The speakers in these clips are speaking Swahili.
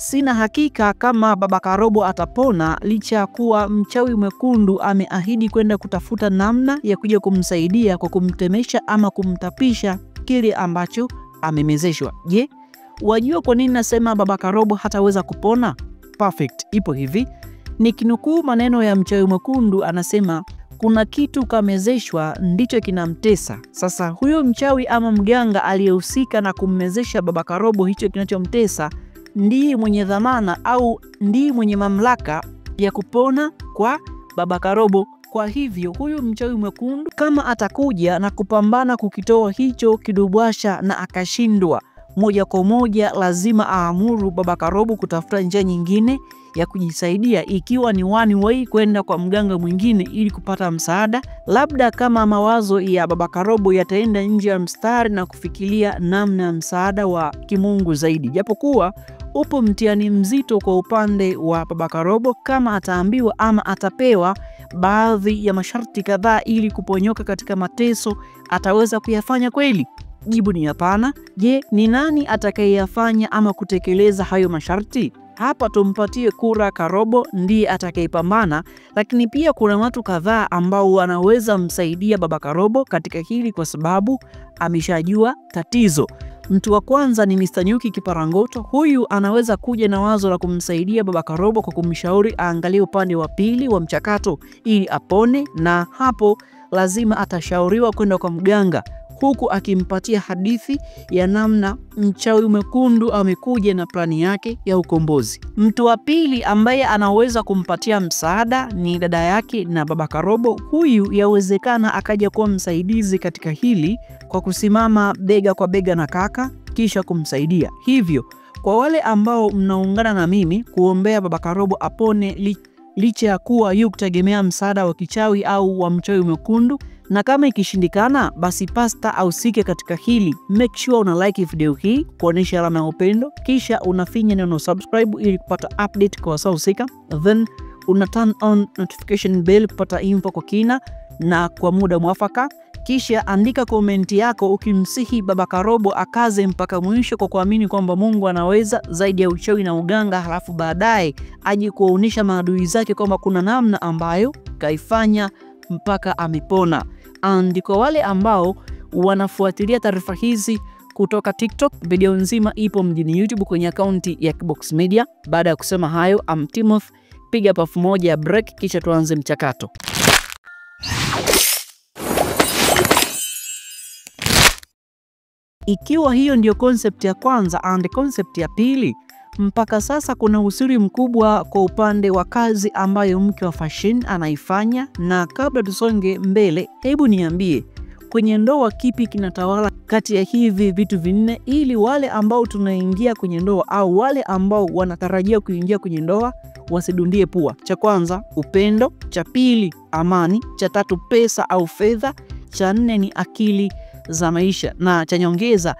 Sina hakika kama baba Karobo atapona licha ya kuwa mchawi mwekundu ameahidi kwenda kutafuta namna ya kuja kumsaidia kwa kumtemesha ama kumtapisha kile ambacho amemezeshwa. Je, wajua kwa nini nasema baba Karobo hataweza kupona? Perfect. Ipo hivi. Nikinukuu maneno ya mchawi mwekundu, anasema kuna kitu kamezeshwa ndicho kinamtesa. Sasa huyo mchawi ama mganga aliyehusika na kummezesha baba Karobo hicho kinachomtesa ndiye mwenye dhamana au ndiye mwenye mamlaka ya kupona kwa baba Karobo. Kwa hivyo huyu mchawi mwekundu kama atakuja na kupambana kukitoa hicho kidubwasha na akashindwa, moja kwa moja lazima aamuru baba Karobo kutafuta njia nyingine ya kujisaidia, ikiwa ni one way kwenda kwa mganga mwingine ili kupata msaada. Labda kama mawazo ya baba Karobo yataenda nje ya mstari na kufikiria namna ya msaada wa kimungu zaidi. Japokuwa upo mtihani mzito kwa upande wa baba Karobo kama ataambiwa ama atapewa baadhi ya masharti kadhaa ili kuponyoka katika mateso, ataweza kuyafanya kweli? Jibu ni hapana. Je, ni nani atakayeyafanya ama kutekeleza hayo masharti? Hapa tumpatie kura Karobo, ndiye atakayepambana, lakini pia kuna watu kadhaa ambao wanaweza msaidia baba Karobo katika hili kwa sababu ameshajua tatizo. Mtu wa kwanza ni Mr. Nyuki Kiparangoto. Huyu anaweza kuja na wazo la kumsaidia baba Karobo kwa kumshauri aangalie upande wa pili wa mchakato ili apone, na hapo lazima atashauriwa kwenda kwa mganga, huku akimpatia hadithi ya namna mchawi mwekundu amekuja na plani yake ya ukombozi. Mtu wa pili ambaye anaweza kumpatia msaada ni dada yake na baba Karobo. Huyu yawezekana akaja kuwa msaidizi katika hili kwa kusimama bega kwa bega na kaka kisha kumsaidia. Hivyo kwa wale ambao mnaungana na mimi kuombea baba Karobo apone licha ya kuwa yu kutegemea msaada wa kichawi au wa mchawi mwekundu, na kama ikishindikana basi pasta au sike katika hili, make sure una like video hii kuonesha alama ya upendo, kisha unafinya neno subscribe ili kupata update kwa saa husika, then una turn on notification bell kupata info kwa kina na kwa muda mwafaka. Kisha andika komenti yako ukimsihi baba Karobo akaze mpaka mwisho kwa kuamini kwamba Mungu anaweza zaidi ya uchawi na uganga, halafu baadaye aje kuonyesha maadui zake kwamba kuna namna ambayo kaifanya mpaka amepona. And kwa wale ambao wanafuatilia taarifa hizi kutoka TikTok, video nzima ipo mjini YouTube kwenye akaunti ya Kibox Media. Baada ya kusema hayo, Timoth, piga pafu moja ya break kisha tuanze mchakato. Ikiwa hiyo ndio concept ya kwanza and concept ya pili, mpaka sasa kuna usiri mkubwa kwa upande wa kazi ambayo mke wa Fashion anaifanya. Na kabla tusonge mbele, hebu niambie kwenye ndoa kipi kinatawala kati ya hivi vitu vinne, ili wale ambao tunaingia kwenye ndoa au wale ambao wanatarajia kuingia kwenye ndoa wasidundie pua. Cha kwanza upendo, cha pili amani, cha tatu pesa au fedha, cha nne ni akili za maisha, na cha nyongeza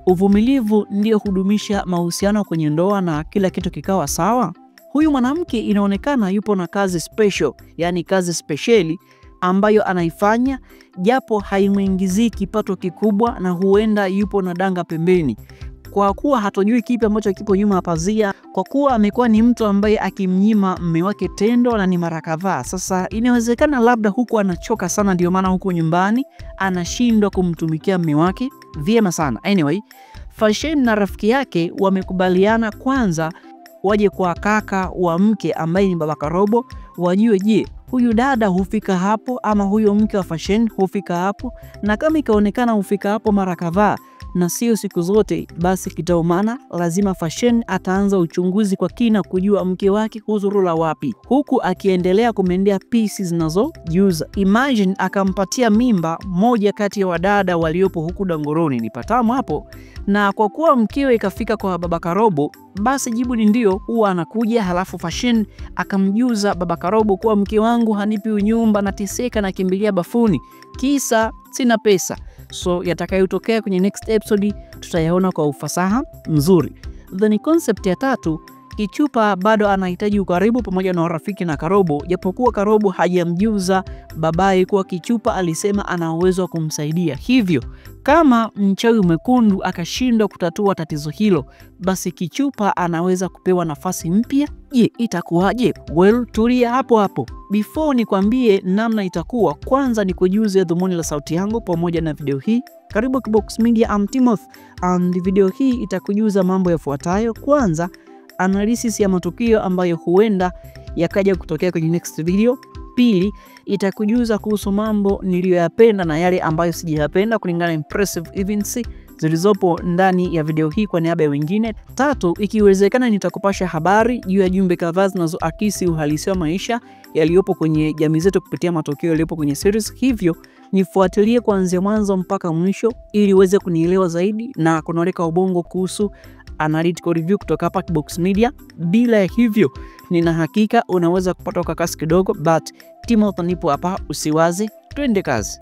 uvumilivu ndio hudumisha mahusiano kwenye ndoa na kila kitu kikawa sawa. Huyu mwanamke inaonekana yupo na kazi special, yani kazi speciali ambayo anaifanya, japo haimuingizii kipato kikubwa na huenda yupo na danga pembeni. Kwa kuwa hatojui kipi ambacho kipo nyuma ya pazia, kwa kuwa amekuwa ni mtu ambaye akimnyima mume wake tendo na ni mara kadhaa. Sasa inawezekana labda huku anachoka sana, ndio maana huko nyumbani anashindwa kumtumikia mume wake vyema sana. Anyway, Fashion na rafiki yake wamekubaliana kwanza waje kwa kaka wa mke ambaye ni baba Karobo, wajue je, huyu dada hufika hapo ama huyo mke wa Fashion hufika hapo, na kama ikaonekana hufika hapo mara kadhaa na sio siku zote, basi kitaumana lazima Fashion ataanza uchunguzi kwa kina kujua mke wake huzurula wapi, huku akiendelea kumendea pieces zinazojuza. Imagine akampatia mimba moja kati ya wadada waliopo huku Dangoroni, ni patamu hapo. Na kwa kuwa mkewe ikafika kwa baba Karobo, basi jibu ni ndio, huwa anakuja. Halafu Fashion akamjuza baba Karobo kuwa mke wangu hanipi unyumba, nateseka na kimbilia bafuni, kisa sina pesa. So yatakayotokea kwenye next episode tutayaona kwa ufasaha mzuri. Then concept ya tatu Kichupa bado anahitaji ukaribu pamoja na urafiki na Karobo, japokuwa Karobo hajamjuza babaye kuwa Kichupa alisema ana uwezo wa kumsaidia. Hivyo kama mchawi mwekundu akashindwa kutatua tatizo hilo, basi Kichupa anaweza kupewa nafasi mpya. Je, itakuwaje? Well, tulia hapo hapo. Before nikwambie namna itakuwa, kwanza ni kujuze dhumuni la sauti yangu pamoja na video hii. Karibu Kibox Media, I'm Timothy, and video hii itakujuza mambo yafuatayo. Kwanza, analysis ya matukio ambayo huenda yakaja kutokea kwenye next video. Pili, itakujuza kuhusu mambo niliyoyapenda na yale ambayo sijayapenda kulingana na impressive events zilizopo ndani ya video hii kwa niaba ya wengine. Tatu, ikiwezekana nitakupasha habari juu ya jumbe kadhaa zinazoakisi uhalisia wa maisha yaliyopo kwenye jamii zetu kupitia matokeo yaliyopo kwenye series. Hivyo nifuatilie kuanzia mwanzo mpaka mwisho ili uweze kunielewa zaidi na kunoleka ubongo kuhusu analytical review kutoka hapa Kibox Media. Bila ya hivyo, nina hakika unaweza kupata ukakasi kidogo, but Timothy nipo hapa, usiwaze, twende kazi.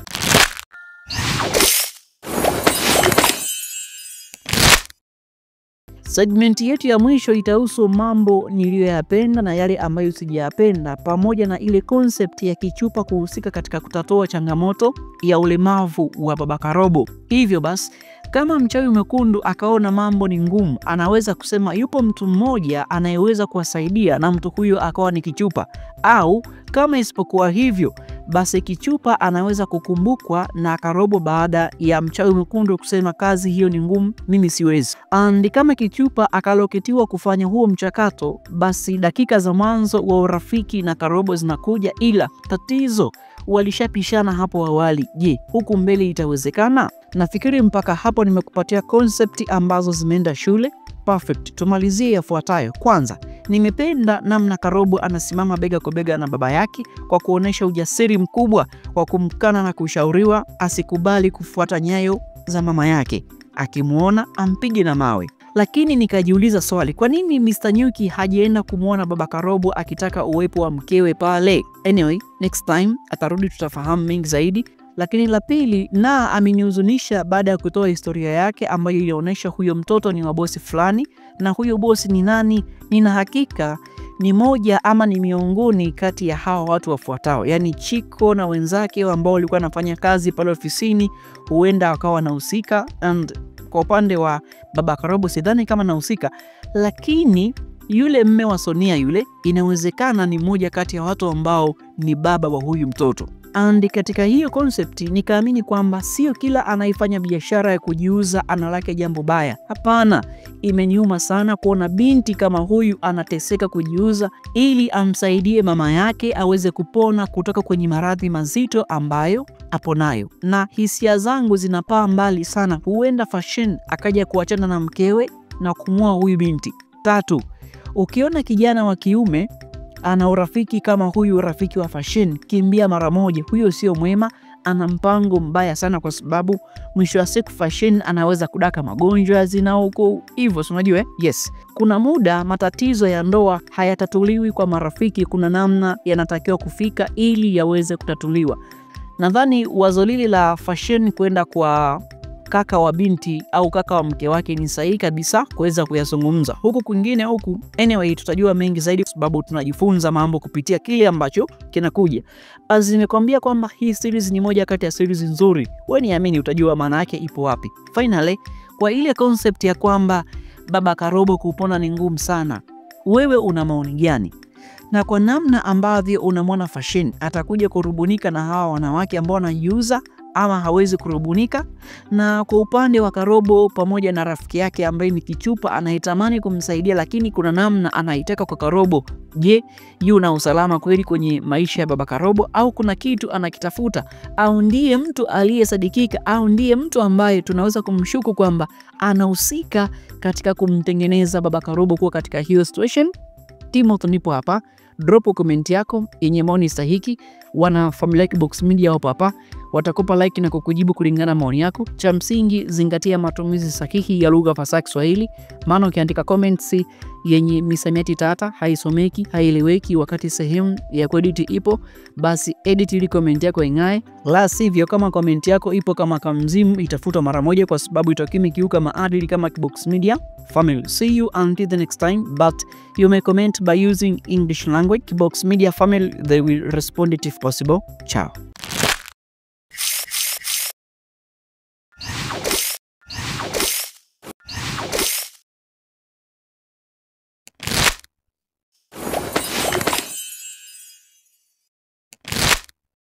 Segment yetu ya mwisho itahusu mambo niliyoyapenda na yale ambayo sijayapenda, pamoja na ile concept ya Kichupa kuhusika katika kutatua changamoto ya ulemavu wa baba Karobo. Hivyo basi, kama mchawi mwekundu akaona mambo ni ngumu, anaweza kusema yupo mtu mmoja anayeweza kuwasaidia na mtu huyo akawa ni Kichupa. Au kama isipokuwa hivyo, basi Kichupa anaweza kukumbukwa na Karobo baada ya mchawi mwekundu kusema kazi hiyo ni ngumu, mimi siwezi. And kama Kichupa akaloketiwa kufanya huo mchakato, basi dakika za mwanzo wa urafiki na Karobo zinakuja, ila tatizo walishapishana hapo awali. Je, huku mbele itawezekana? Nafikiri mpaka hapo nimekupatia concept ambazo zimeenda shule. Perfect. Tumalizie yafuatayo. Kwanza, nimependa namna Karobo anasimama bega kwa bega na baba yake kwa kuonesha ujasiri mkubwa kwa kumkana na kushauriwa asikubali kufuata nyayo za mama yake. Akimuona ampige na mawe. Lakini nikajiuliza swali, kwa nini Mr. Nyuki hajaenda kumuona baba Karobo akitaka uwepo wa mkewe pale? Anyway, next time atarudi tutafahamu mengi zaidi. Lakini la pili, na amenihuzunisha baada ya kutoa historia yake ambayo ilionyesha huyo mtoto ni wa bosi fulani, na huyo bosi ni nani? Nina hakika ni moja ama ni miongoni kati ya hawa watu wafuatao, yani Chiko na wenzake ambao walikuwa wanafanya kazi pale ofisini, huenda wakawa wanahusika. And kwa upande wa baba Karobo sidhani kama anahusika, lakini yule mme wa Sonia yule inawezekana ni moja kati ya watu ambao ni baba wa huyu mtoto. And katika hiyo concept nikaamini kwamba sio kila anaifanya biashara ya kujiuza analake jambo baya. Hapana, imeniuma sana kuona binti kama huyu anateseka kujiuza ili amsaidie mama yake aweze kupona kutoka kwenye maradhi mazito ambayo aponayo. Na hisia zangu zinapaa mbali sana, huenda Fashion akaja kuachana na mkewe na kumua huyu binti. Tatu, ukiona kijana wa kiume ana urafiki kama huyu rafiki wa Fashion, kimbia mara moja, huyo sio mwema, ana mpango mbaya sana, kwa sababu mwisho wa siku Fashion anaweza kudaka magonjwa zinauko hivyo, unajua. Yes, kuna muda matatizo ya ndoa hayatatuliwi kwa marafiki, kuna namna yanatakiwa kufika ili yaweze kutatuliwa. Nadhani wazo lile la Fashion kwenda kwa kaka wa binti au kaka wa mke wake ni sahihi kabisa kuweza kuyazungumza. Huku kwingine huku, anyway, tutajua mengi zaidi kwa sababu tunajifunza mambo kupitia kile ambacho kinakuja. As nimekwambia kwamba hii series ni moja kati ya series nzuri, wewe niamini utajua maana yake ipo wapi. Finally, kwa ile concept ya kwamba baba Karobo kupona ni ngumu sana, wewe una maoni gani? Na kwa namna ambavyo unamwona Fashion atakuja kurubunika na hawa wanawake ambao wanajiuza ama hawezi kurubunika? Na kwa upande wa Karobo pamoja na rafiki yake ambaye ni Kichupa anayetamani kumsaidia lakini kuna namna anaitaka kwa Karobo, je, yuna usalama kweli kwenye maisha ya baba Karobo au kuna kitu anakitafuta? Au ndiye mtu aliyesadikika, au ndiye mtu ambaye tunaweza kumshuku kwamba anahusika katika kumtengeneza baba Karobo kuwa katika hiyo situation? Timothy nipo hapa. Drop comment yako yenye maoni stahiki. Wana familia Kibox Media wapo hapa watakupa like na kukujibu kulingana na maoni yako. Cha msingi, zingatia matumizi sahihi ya lugha fasaha Kiswahili, maana ukiandika comments yenye misamiati tata, haisomeki, haieleweki wakati sehemu ya kuedit ipo, basi edit ili comment yako ing'ae. La sivyo, kama comment yako ipo kama kamzimu, itafutwa mara moja kwa sababu itakiuka maadili kama Kibox Media Family. See you until the next time, but you may comment by using English language. Kibox Media Family, they will respond it if possible. Ciao.